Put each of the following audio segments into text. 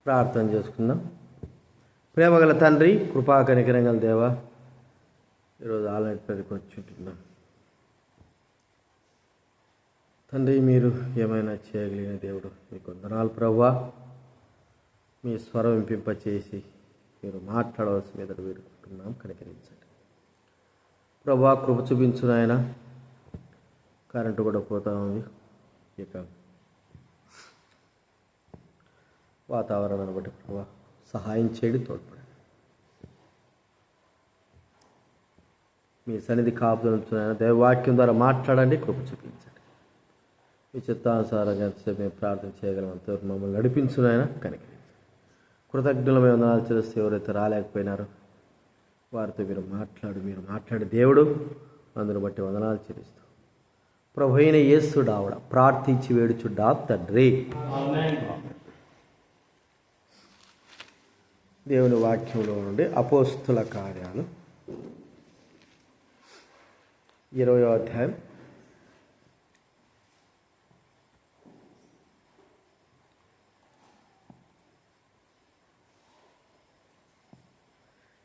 ప్రార్థన చేసుకుందాం. ప్రేమగల తండ్రి, కృపా కనికరంగల దేవ, ఈరోజు ఆలయం పెద్దకి వచ్చుంటున్నాం తండ్రి. మీరు ఏమైనా చేయగలిగిన దేవుడు, మీకు వందనాలు ప్రభువా. మీ స్వరం వింపింపచేసి మీరు మాట్లాడవలసి మీద వేడుకుంటున్నాం, కనికరించండి ప్రభువా. కృప చూపించు నాయన. కరెంటు కూడా పోతా ఉంది, ఇక వాతావరణాన్ని బట్టి ప్రభా సహాయం చేయండి, తోడ్పడండి. మీ సన్నిధి కాపుదలుచున్నాయన దైవవాక్యం ద్వారా మాట్లాడండి, కృప చూపించండి. మీ చిత్తానుసారంగా ఎంతసేపు మేము ప్రార్థన చేయగలం అంతవరకు మమ్మల్ని నడిపించున్నాయన, కనికరించండి. కృతజ్ఞులమైన వందనాలు చేస్తే ఎవరైతే రాలేకపోయినారో వారితో మీరు మాట్లాడి దేవుడు, అందును బట్టి వందనాలు చెల్లిస్తూ ప్రభు అయిన యేసుడు ఆవిడ ప్రార్థించి వేడుచుడ్డా తండ్రి. దేవుని వాక్యంలో నుండి అపోస్తుల కార్యాలు 20వ అధ్యాయం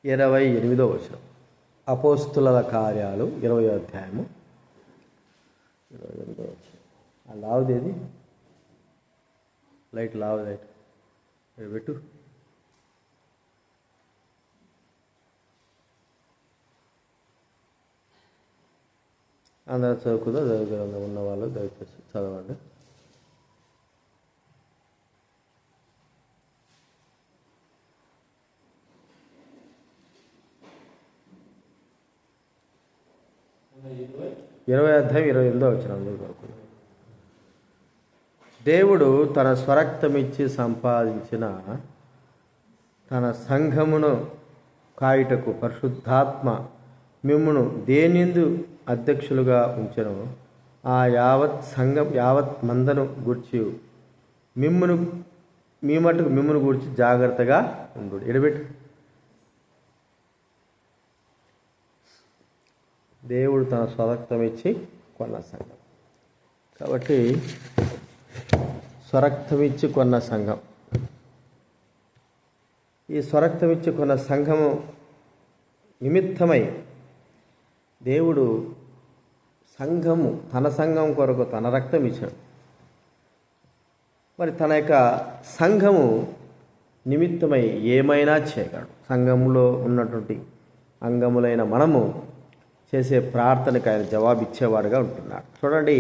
28వ వచనం. అపోస్తుల కార్యాలు 20వ అధ్యాయము 28వ వచనం. ఆ లావుదేది లైట్, లావు లైట్ పెట్టు. అందరూ చదువుకుందా, చదువుకున్న ఉన్న వాళ్ళు దయచేసి చదవండి. ఇరవై అధ్యాయం 28వ వచనం. దేవుడు తన స్వరక్తమిచ్చి సంపాదించిన తన సంఘమును కాయుటకు పరిశుద్ధాత్మ మిమ్మును దేనిందు అధ్యక్షులుగా ఉంచెను, ఆ యావత్ సంఘం యావత్ మందను గూర్చి మీ మటుకు మిమ్మును గూర్చి జాగ్రత్తగా ఉండు. ఎడబెట్టు. దేవుడు తన స్వరక్తం ఇచ్చి కొన్న సంఘం కాబట్టి స్వరక్తం ఇచ్చి కొన్న సంఘం. ఈ స్వరక్తం ఇచ్చి కొన్న సంఘము నిమిత్తమై దేవుడు తన సంఘం కొరకు తన రక్తం ఇచ్చాడు. మరి తన యొక్క సంఘము నిమిత్తమై ఏమైనా చేయగలడు. సంఘంలో ఉన్నటువంటి అంగములైన మనము చేసే ప్రార్థనకు ఆయన జవాబిచ్చేవాడుగా ఉంటున్నాడు. చూడండి,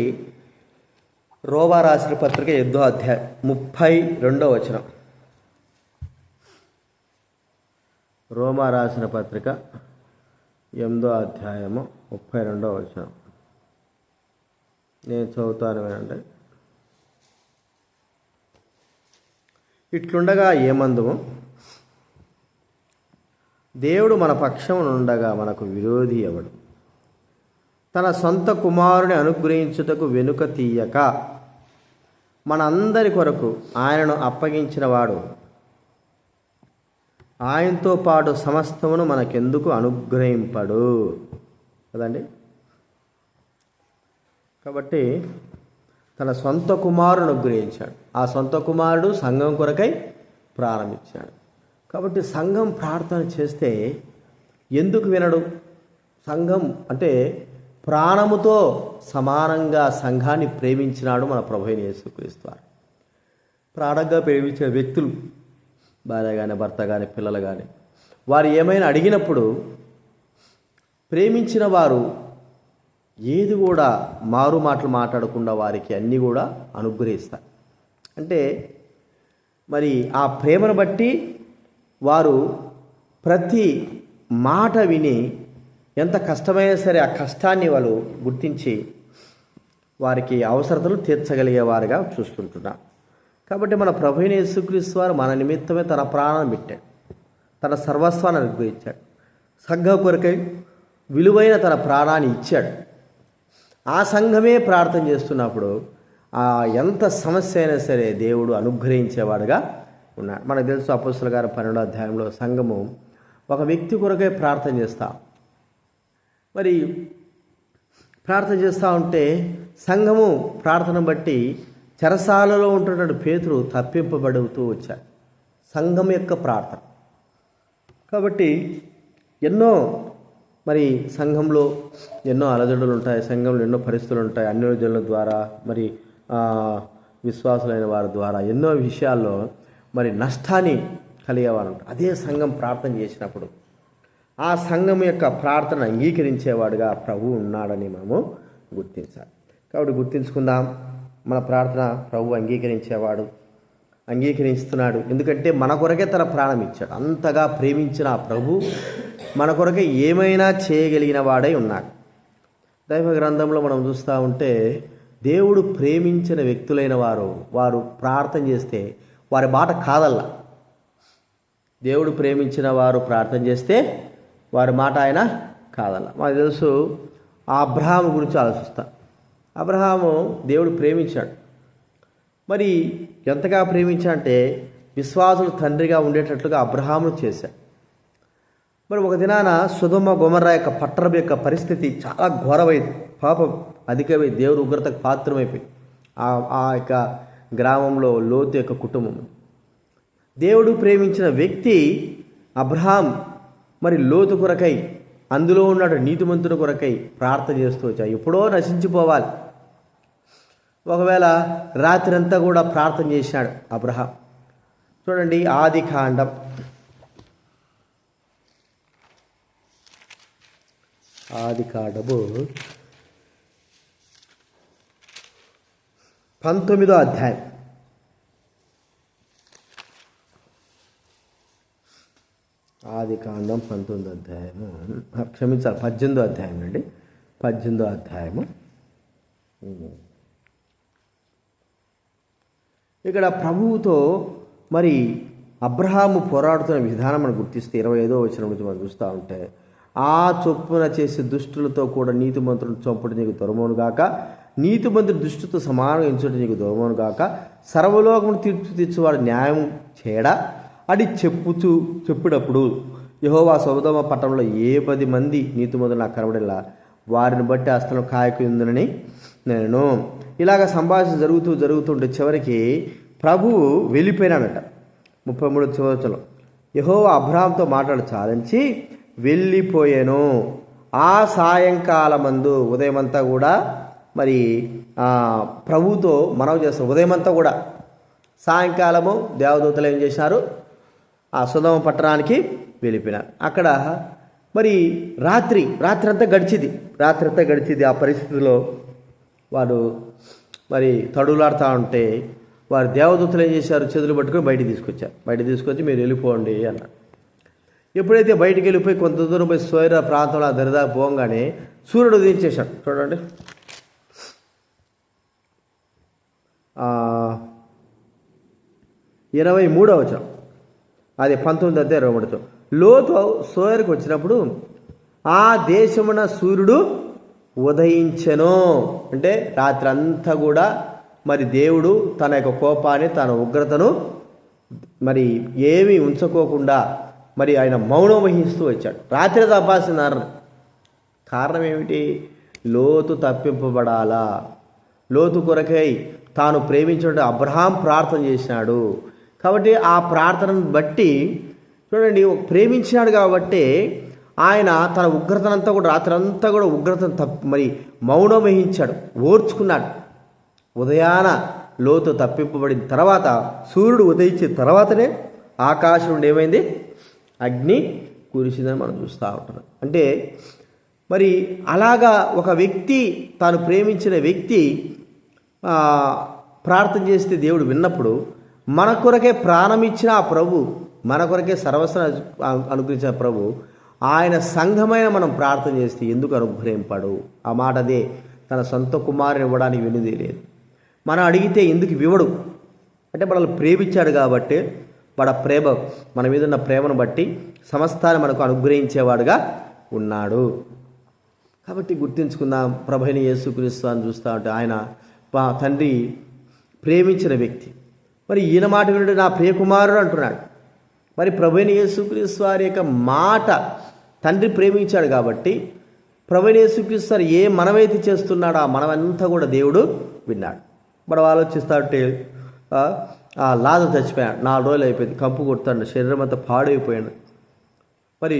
రోమా రాసిన పత్రిక 8వ అధ్యాయం 32వ వచనం. రోమా రాసిన పత్రిక 8వ అధ్యాయము 32వ వచనం. నేను చదువుతాను వినండి. ఇట్లుండగా ఏమందుము, దేవుడు మన పక్షమునుండగా మనకు విరోధి ఎవడు? తన సొంత కుమారుని అనుగ్రహించుటకు వెనుక తీయక మనందరి కొరకు ఆయనను అప్పగించిన వాడు ఆయనతో పాటు సమస్తమును మనకెందుకు అనుగ్రహింపడు కదండి. కాబట్టి తన సొంత కుమారుడు అనుగ్రహించాడు. ఆ సొంత కుమారుడు సంఘం కొరకై ప్రారంభించాడు. కాబట్టి సంఘం ప్రార్థన చేస్తే ఎందుకు వినడు? సంఘం అంటే ప్రాణముతో సమానంగా సంఘాన్ని ప్రేమించినాడు మన ప్రభువైన యేసుక్రీస్తు. ప్రాణంగా ప్రేమించే వ్యక్తులు, భార్య కానీ, భర్త కానీ, పిల్లలు కానీ, వారు ఏమైనా అడిగినప్పుడు ప్రేమించిన వారు ఏది కూడా మారు మాటలు మాట్లాడకుండా వారికి అన్నీ కూడా అనుగ్రహిస్తారు. అంటే మరి ఆ ప్రేమను బట్టి వారు ప్రతి మాట విని ఎంత కష్టమైనా సరే ఆ కష్టాన్ని వాళ్ళు గుర్తించి వారికి అవసరతలు తీర్చగలిగేవారుగా చూస్తుంటున్నారు. కాబట్టి మన ప్రభువైన యేసుక్రీస్తు వారు మన నిమిత్తమే తన ప్రాణం పెట్టాడు, తన సర్వస్వాన్ని అనుగ్రహించాడు. సంఘం కొరకై విలువైన తన ప్రాణాన్ని ఇచ్చాడు. ఆ సంఘమే ప్రార్థన చేస్తున్నప్పుడు ఎంత సమస్య అయినా సరే దేవుడు అనుగ్రహించేవాడుగా ఉన్నాడు. మనకు తెలుసు, అపోస్తలుల గారి 12వ అధ్యాయంలో సంఘము ఒక వ్యక్తి కొరకై ప్రార్థన చేస్తాం. మరి ప్రార్థన చేస్తూ ఉంటే సంఘము ప్రార్థన బట్టి చెరసాలలో ఉంటున్నటువంటి పేతురు తప్పింపబడుతూ వచ్చాడు. సంఘం యొక్క ప్రార్థన. కాబట్టి ఎన్నో మరి సంఘంలో ఎన్నో అలజడులు ఉంటాయి, సంఘంలో ఎన్నో పరిస్థితులు ఉంటాయి. అన్యోజనుల ద్వారా మరి విశ్వాసులైన వారి ద్వారా ఎన్నో విషయాల్లో మరి నష్టాన్ని కలిగేవారు ఉంటారు. అదే సంఘం ప్రార్థన చేసినప్పుడు ఆ సంఘం యొక్క ప్రార్థన అంగీకరించేవాడుగా ప్రభువు ఉన్నాడని మనము గుర్తించాలి. కాబట్టి గుర్తించుకుందాం, మన ప్రార్థన ప్రభువు అంగీకరిస్తున్నాడు. ఎందుకంటే మన కొరకే తన ప్రాణం ఇచ్చాడు. అంతగా ప్రేమించిన ఆ ప్రభు మన కొరకే ఏమైనా చేయగలిగిన వాడై ఉన్నాడు. దైవ గ్రంథంలో మనం చూస్తూ ఉంటే దేవుడు ప్రేమించిన వ్యక్తులైన వారు ప్రార్థన చేస్తే వారి మాట కాదల్లా. దేవుడు ప్రేమించిన వారు ప్రార్థన చేస్తే వారి మాట ఆయన కాదల్లా. మాకు తెలుసు, అబ్రహాము గురించి ఆలోచిస్తాం. అబ్రహాము దేవుడు ప్రేమించాడు. మరి ఎంతగా ప్రేమించాడంటే విశ్వాసులు తండ్రిగా ఉండేటట్లుగా అబ్రహామును చేశాడు. మరి ఒక దినాన సొదొమ గొమొర్రా యొక్క పట్టణం యొక్క పరిస్థితి చాలా ఘోరమైంది. పాపం అధికమై దేవుడు ఉగ్రతకు పాత్రమైపోయింది. ఆ యొక్క గ్రామంలో లోతు యొక్క కుటుంబం. దేవుడు ప్రేమించిన వ్యక్తి అబ్రహాం మరి లోతు కొరకై, అందులో ఉన్నాడు నీతిమంతుని కొరకై ప్రార్థన చేస్తూ వచ్చాడు. ఎప్పుడో నశించిపోవాలి. ఒకవేళ రాత్రి అంతా కూడా ప్రార్థన చేశాడు అబ్రహాం. చూడండి, ఆదికాండం 19వ అధ్యాయం. ఆదికాండం 19వ అధ్యాయము, క్షమించాలి 18వ అధ్యాయం అండి. 18వ అధ్యాయము. ఇక్కడ ప్రభువుతో మరి అబ్రహాము పోరాడుతున్న విధానం మనం గుర్తిస్తే 25వ వచనం నుంచి మనం చూస్తూ ఉంటే, ఆ చొప్పున చేసే దుష్టులతో కూడా నీతిమంతులను చంపుడు నీకు దొరమోను గాక, నీతిమంతుడు దుష్టుతో సమానంగా ఎంచుట నీకు దొరమోను గాక, సర్వలోకమును తీర్పు తీర్చువాడు న్యాయం చేయడా అని చెప్పినప్పుడు యెహోవా సొదొమ పట్టణంలో 10 మంది నీతిమంతులు నాకు కనబడేలా వారిని బట్టి ఆ స్థలం కాయకుందని నేను. ఇలాగ సంభాషణ జరుగుతుంటే చివరికి ప్రభువు వెళ్ళిపోయినాడట. 33వ వచనంలో యెహోవా అబ్రహాముతో మాట్లాడి చాలించి వెళ్ళిపోయాను. ఆ సాయంకాలమందు ఉదయమంతా కూడా మరి ప్రభువుతో మనవి చేస్తారు. ఉదయమంతా కూడా సాయంకాలము దేవదూతలు ఏం చేశారు, ఆ సొదొమ పట్టణానికి వెళ్ళిపోయినారు. అక్కడ మరి రాత్రి అంతా గడిచింది. ఆ పరిస్థితిలో వారు మరి తడులాడుతూ ఉంటే వారు దేవదూతలు ఏం చేశారు, చేతులు పట్టుకొని బయటికి తీసుకొచ్చి మీరు వెళ్ళిపోండి అన్నారు. ఎప్పుడైతే బయటికి వెళ్ళిపోయి కొంత దూరం పోయి సోయర ప్రాంతంలో దరిదాపు పోగానే సూర్యుడు ఉదయించేశాడు. చూడండి, 23వ వచనం, అది 19వ అధ్యాయం 23వ వచనం. లోతు సోయరుకు వచ్చినప్పుడు ఆ దేశమున సూర్యుడు ఉదయించెను. అంటే రాత్రి అంతా కూడా మరి దేవుడు తన యొక్క కోపాన్ని, తన ఉగ్రతను మరి ఏమీ ఉంచుకోకుండా మరి ఆయన మౌనం వహిస్తూ వచ్చాడు. రాత్రి తప్పాల్సిన కారణం ఏమిటి? లోతు తప్పింపబడాలా. లోతు కొరకై తాను ప్రేమించిన అబ్రహాం ప్రార్థన చేసినాడు. కాబట్టి ఆ ప్రార్థనను బట్టి చూడండి, ప్రేమించినాడు కాబట్టి ఆయన తన ఉగ్రతనంతా కూడా రాత్రంతా కూడా ఉగ్రతను మరి మౌనం వహించాడు, ఓర్చుకున్నాడు. ఉదయాన లోతు తప్పింపబడిన తర్వాత, సూర్యుడు ఉదయించిన తర్వాతనే ఆకాశం నుండి ఏమైంది, అగ్ని కురిసిందని మనం చూస్తూ ఉంటున్నాం. అంటే మరి అలాగా ఒక వ్యక్తి, తాను ప్రేమించిన వ్యక్తి ప్రార్థన చేస్తే దేవుడు విన్నప్పుడు, మన కొరకే ప్రాణం ఇచ్చిన ఆ ప్రభు, మన కొరకే సర్వస్వం అనుగ్రహించిన ప్రభు, ఆయన సంఘమైన మనం ప్రార్థన చేస్తే ఎందుకు అనుగ్రహింపడు? ఆ మాటదే, తన సొంత కుమారుని ఇవ్వడానికి వినుదే లేదు. మనం అడిగితే ఎందుకు ఇవ్వడు అంటే, మనల్ని ప్రేమించాడు కాబట్టి, మన మీద ఉన్న ప్రేమను బట్టి సమస్తాన్ని మనకు అనుగ్రహించేవాడుగా ఉన్నాడు. కాబట్టి గుర్తించుకుందాం, ప్రభువైన యేసుక్రీస్తు అని చూస్తూ ఉంటే ఆయన తండ్రి ప్రేమించిన వ్యక్తి. మరి ఈయన మాట వినుడు నా ప్రియకుమారుడు అంటున్నాడు. మరి ప్రభువైన యేసుక్రీస్తు వారి యొక్క మాట తండ్రి ప్రేమించాడు కాబట్టి, ప్రభువైన యేసుక్రీస్తు వారు ఏ మనమైతే చేస్తున్నాడో ఆ మనమంతా కూడా దేవుడు విన్నాడు. మనం ఆలోచిస్తూ ఉంటే ఆ లాజరు చచ్చిపోయాడు. 4 రోజులు అయిపోయింది. కంపు కొడుతాడు, శరీరం అంతా పాడైపోయాడు. మరి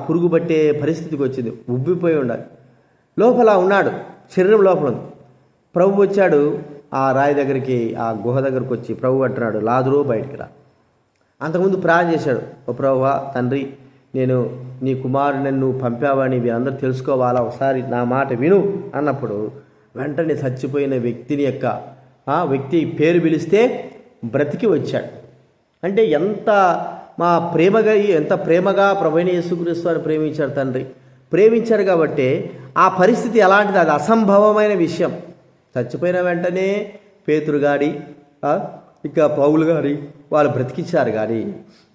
పురుగు పట్టే పరిస్థితికి వచ్చింది. ఉబ్బిపోయి ఉండాలి. లోపల ఉన్నాడు, శరీరం లోపల ఉంది. ప్రభు వచ్చాడు ఆ రాయి దగ్గరికి, ఆ గుహ దగ్గరికి వచ్చి ప్రభు అంటున్నాడు, లాజరు బయటికి రా. అంతకుముందు ప్రార్థన చేశాడు, ఓ ప్రభువా తండ్రి, నేను నీ కుమారుని నువ్వు పంపావని వీరందరూ తెలుసుకోవాలా, ఒకసారి నా మాట విను అన్నప్పుడు వెంటనే చచ్చిపోయిన వ్యక్తిని వ్యక్తి పేరు పిలిస్తే బ్రతికి వచ్చాడు. అంటే ఎంత ప్రేమగా ప్రభువైన యేసుక్రీస్తు వారిని ప్రేమించాడు తండ్రి. ప్రేమించాడు కాబట్టి ఆ పరిస్థితి ఎలాంటిది, అది అసంభవమైన విషయం. చచ్చిపోయిన వెంటనే పేతురు గారి ఇక పౌలు గారి వాళ్ళు బ్రతికించారు. కానీ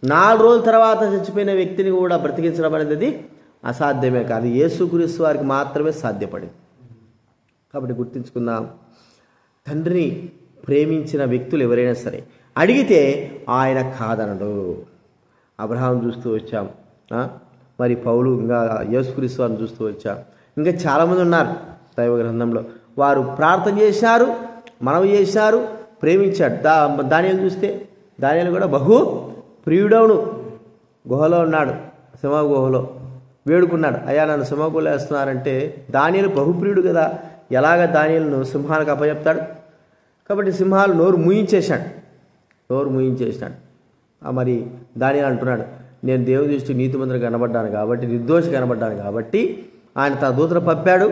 4 రోజుల తర్వాత చచ్చిపోయిన వ్యక్తిని కూడా బ్రతికించడం అనేది అసాధ్యమే కాదు, యేసుక్రీస్తు వారికి మాత్రమే సాధ్యపడింది. కాబట్టి గుర్తుంచుకుందాం, తండ్రిని ప్రేమించిన వ్యక్తులు ఎవరైనా సరే అడిగితే ఆయన కాదనడు. అబ్రహాం చూస్తూ వచ్చాం, మరి పౌలు, ఇంకా యేసుక్రీస్తు వారిని చూస్తూ వచ్చాం. ఇంకా చాలామంది ఉన్నారు దైవ గ్రంథంలో. వారు ప్రార్థన చేశారు, మనవి చేశారు, ప్రేమించాడు. దానియేలు చూస్తే దానియేలు కూడా బహు ప్రియుడవును. గుహలో ఉన్నాడు, సింహ గుహలో వేడుకున్నాడు, అయ్యా నన్ను సింహ గుహలో వేస్తున్నారంటే దానియేలు బహుప్రియుడు కదా, ఎలాగ దానియేలును సింహాలకు అప్పచెప్తాడు? కాబట్టి సింహాలు నోరు మూయించేశాడు. మరి దానియేలు అంటున్నాడు, నేను దేవుని దృష్టి నీతిమంతుడు కనబడ్డాను కాబట్టి, నిర్దోషి కనబడ్డాను కాబట్టి ఆయన తన దూతను పంపాడు.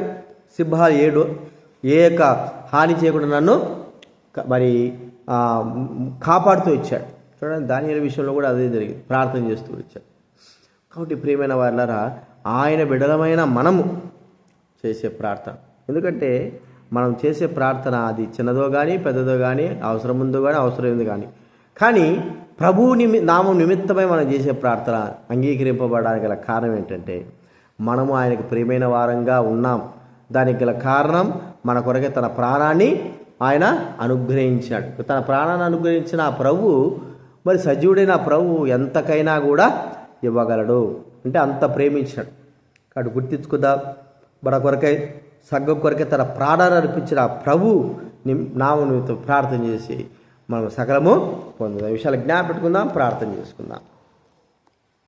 సింహాలు ఏక హాని చేయకుండా నన్ను మరి కాపాడుతూ ఇచ్చాడు. చూడండి, దానియేలు విషయంలో కూడా అదే జరిగింది, ప్రార్థన చేస్తూ వచ్చాడు. కాబట్టి ప్రియమైన వారులారా, ఆయన బిడ్డలమైన మనము చేసే ప్రార్థన, ఎందుకంటే మనం చేసే ప్రార్థన అది చిన్నదో కానీ పెద్దదో కానీ, అవసరం ఉందో కానీ అవసరం ఉంది కానీ ప్రభువు నామం నిమిత్తమై మనం చేసే ప్రార్థన అంగీకరింపబడడానికి గల కారణం ఏంటంటే మనము ఆయనకు ప్రియమైన వారంగా ఉన్నాం. దానికి గల కారణం మన కొరకే తన ప్రాణాన్ని ఆయన అనుగ్రహించాడు. తన ప్రాణాన్ని అనుగ్రహించిన ఆ ప్రభువు, మరి సజీవుడైన ఆ ప్రభువు ఎంతకైనా కూడా ఇవ్వగలడు. అంటే అంత ప్రేమించాడు. కాబట్టి గుర్తించుకుందాం, మన కొరకై సంఘం కొరకే తన ప్రాణాన్ని అర్పించిన ఆ ప్రభు నామం ప్రార్థన చేసి మనం సకలము పొందుదాం. ఈ విషయాలు జ్ఞాపకం పెట్టుకుందాం, ప్రార్థన చేసుకుందాం.